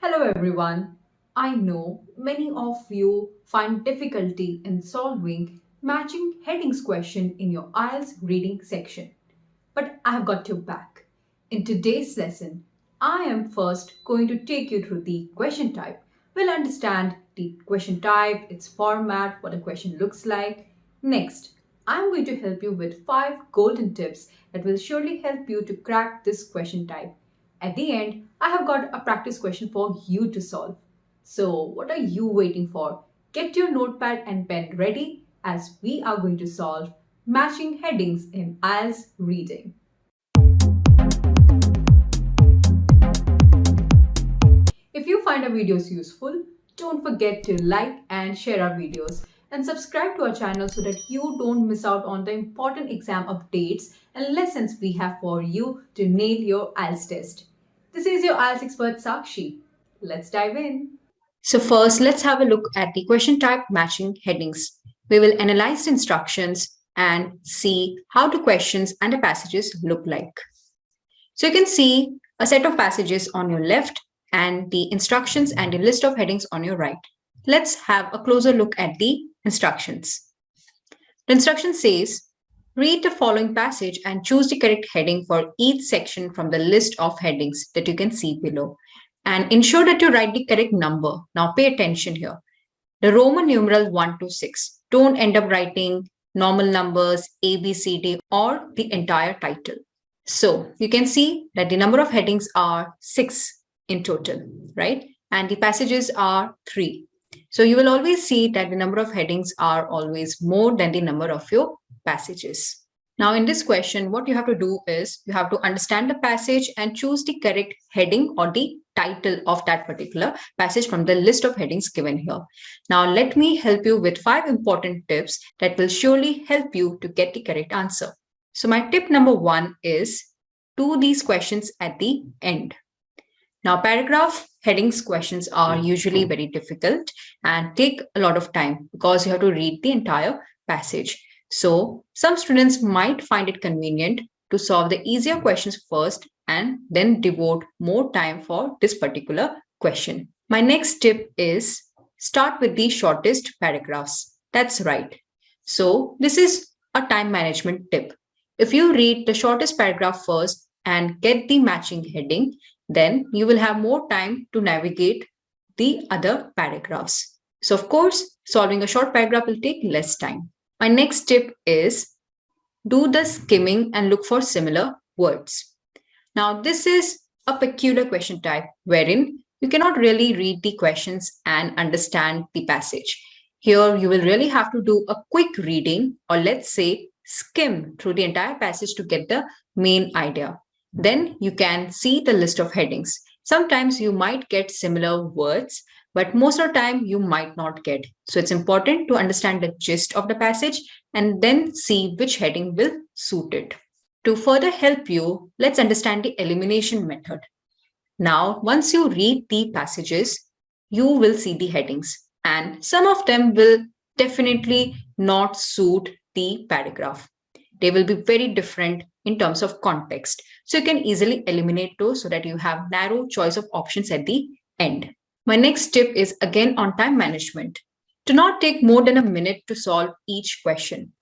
Hello everyone. I know many of you find difficulty in solving matching headings question in your IELTS reading section. But I have got your back. In today's lesson, I am first going to take you through the question type. We'll understand the question type, its format, what a question looks like. Next, I'm going to help you with 5 golden tips that will surely help you to crack this question type. At the end, I have got a practice question for you to solve. So, what are you waiting for? Get your notepad and pen ready as we are going to solve matching headings in IELTS reading. If you find our videos useful, don't forget to like and share our videos and subscribe to our channel so that you don't miss out on the important exam updates and lessons we have for you to nail your IELTS test. This is your IELTS expert Sakshi. Let's dive in. So first, let's have a look at the question type matching headings. We will analyze the instructions and see how the questions and the passages look like. So you can see a set of passages on your left and the instructions and a list of headings on your right. Let's have a closer look at the instructions. The instruction says, read the following passage and choose the correct heading for each section from the list of headings that you can see below. And ensure that you write the correct number. Now pay attention here. The Roman numeral 1 to 6. Don't end up writing normal numbers, A, B, C, D, or the entire title. So you can see that the number of headings are 6 in total, right? And the passages are 3. So you will always see that the number of headings are always more than the number of your passages. Now in this question, what you have to do is you have to understand the passage and choose the correct heading or the title of that particular passage from the list of headings given here. Now let me help you with 5 important tips that will surely help you to get the correct answer. So my tip number 1 is do these questions at the end. Now paragraph headings questions are usually very difficult and take a lot of time because you have to read the entire passage. So some students might find it convenient to solve the easier questions first and then devote more time for this particular question. My next tip is start with the shortest paragraphs. That's right. So this is a time management tip. If you read the shortest paragraph first and get the matching heading, then you will have more time to navigate the other paragraphs. So of course, solving a short paragraph will take less time. My next tip is do the skimming and look for similar words. Now, this is a peculiar question type wherein you cannot really read the questions and understand the passage. Here, you will really have to do a quick reading or let's say skim through the entire passage to get the main idea. Then you can see the list of headings. Sometimes you might get similar words, but most of the time you might not get. So it's important to understand the gist of the passage and then see which heading will suit it. To further help you, let's understand the elimination method. Now, once you read the passages, you will see the headings and some of them will definitely not suit the paragraph. They will be very different in terms of context. So you can easily eliminate those so that you have narrow choice of options at the end. My next tip is again on time management. Do not take more than a minute to solve each question.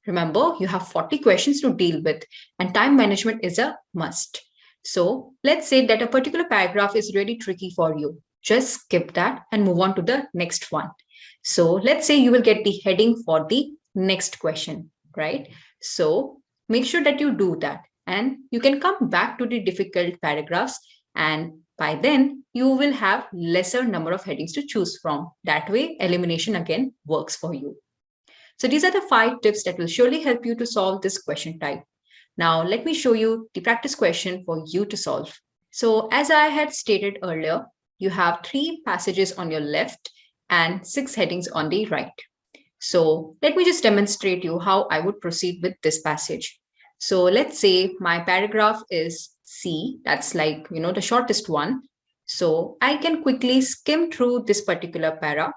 Remember, you have 40 questions to deal with and time management is a must. So let's say that a particular paragraph is really tricky for you. Just skip that and move on to the next one. So let's say you will get the heading for the next question, right? So make sure that you do that and you can come back to the difficult paragraphs and by then you will have lesser number of headings to choose from. That way elimination again works for you. So these are the 5 tips that will surely help you to solve this question type. Now let me show you the practice question for you to solve. So as I had stated earlier, you have 3 passages on your left and 6 headings on the right. So let me just demonstrate you how I would proceed with this passage. So let's say my paragraph is C, that's like, the shortest one. So I can quickly skim through this particular para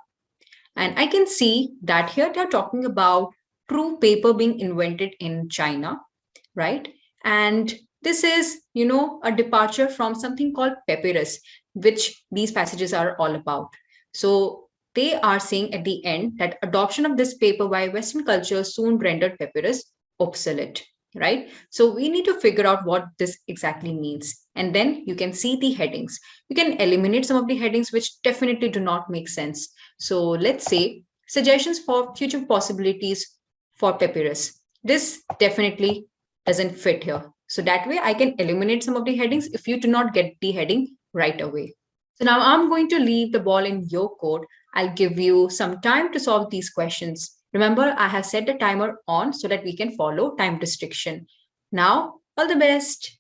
and I can see that here they're talking about true paper being invented in China, right? And this is, a departure from something called papyrus. which these passages are all about. So they are saying at the end that adoption of this paper by Western culture soon rendered papyrus obsolete, right? So we need to figure out what this exactly means. And then you can see the headings. You can eliminate some of the headings which definitely do not make sense. So let's say suggestions for future possibilities for papyrus. This definitely doesn't fit here. So that way I can eliminate some of the headings if you do not get the heading right away. So now I'm going to leave the ball in your court. I'll give you some time to solve these questions. Remember, I have set the timer on so that we can follow time restriction. Now, all the best.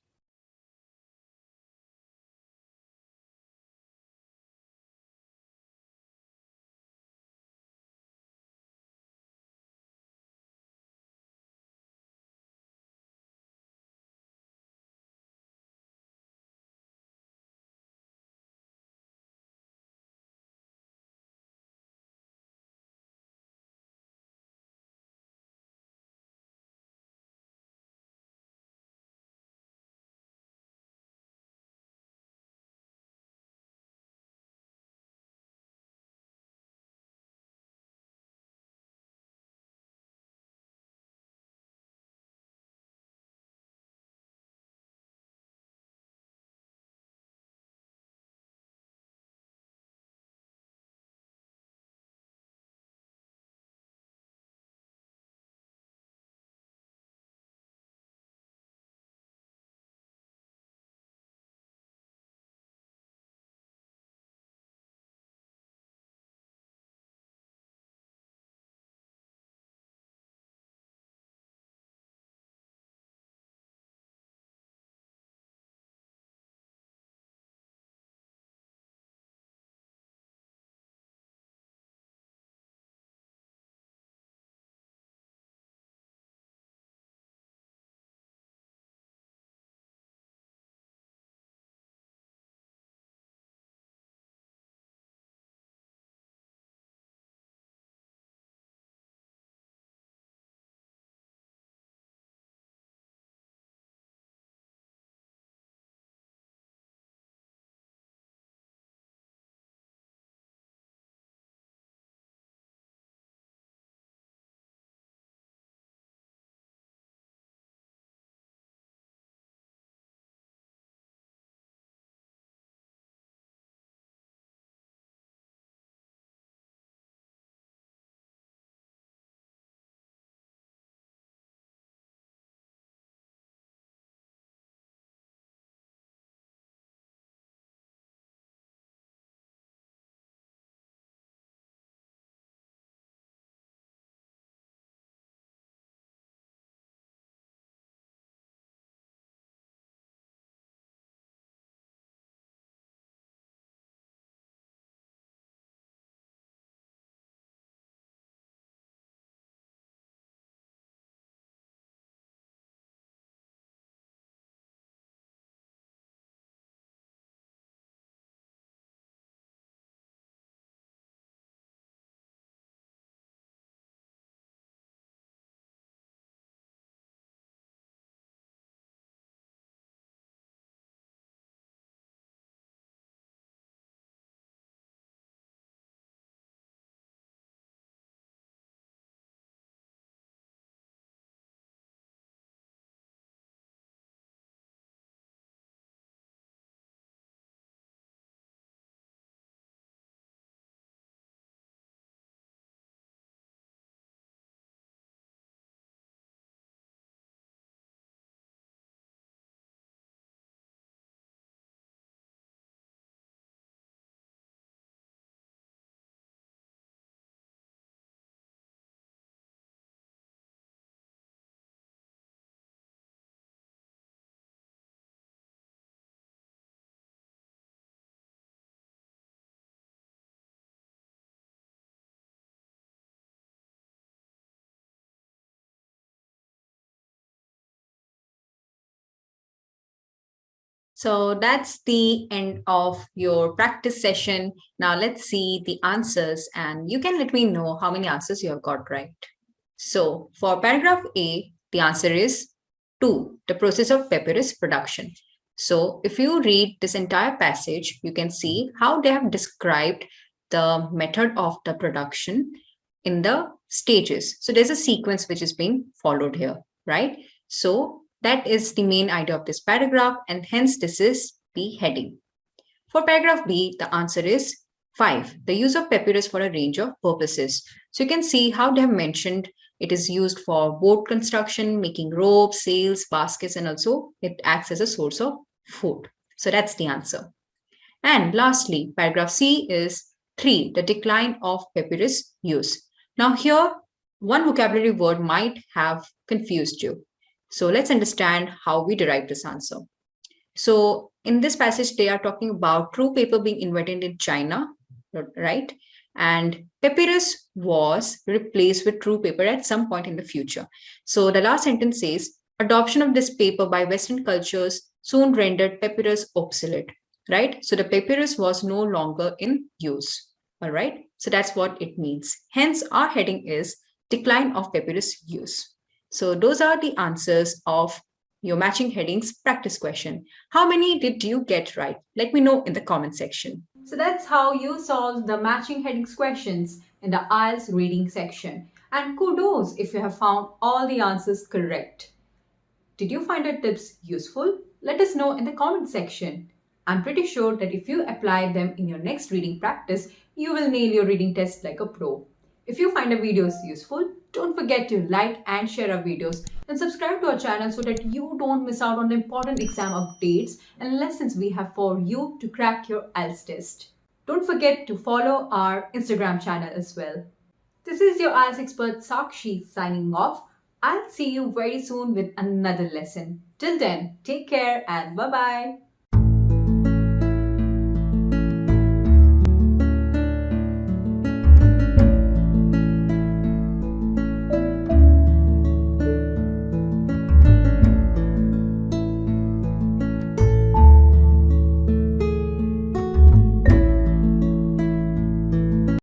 So that's the end of your practice session. Now let's see the answers and you can let me know how many answers you have got right. So for paragraph A, the answer is 2, the process of papyrus production. So if you read this entire passage, you can see how they have described the method of the production in the stages. So there's a sequence which is being followed here, right? So that is the main idea of this paragraph, and hence this is the heading. For paragraph B, the answer is 5. The use of papyrus for a range of purposes. So you can see how they have mentioned it is used for boat construction, making ropes, sails, baskets, and also it acts as a source of food. So that's the answer. And lastly, paragraph C is 3. The decline of papyrus use. Now here, one vocabulary word might have confused you. So let's understand how we derive this answer. So in this passage, they are talking about true paper being invented in China, right? And papyrus was replaced with true paper at some point in the future. So the last sentence says, adoption of this paper by Western cultures soon rendered papyrus obsolete, right? So the papyrus was no longer in use, all right? So that's what it means. Hence, our heading is decline of papyrus use. So those are the answers of your matching headings practice question. How many did you get right? Let me know in the comment section. So that's how you solve the matching headings questions in the IELTS reading section. And kudos if you have found all the answers correct. Did you find our tips useful? Let us know in the comment section. I'm pretty sure that if you apply them in your next reading practice, you will nail your reading test like a pro. If you find our videos useful, don't forget to like and share our videos and subscribe to our channel so that you don't miss out on the important exam updates and lessons we have for you to crack your IELTS test. Don't forget to follow our Instagram channel as well. This is your IELTS expert Sakshi signing off. I'll see you very soon with another lesson. Till then, take care and bye-bye.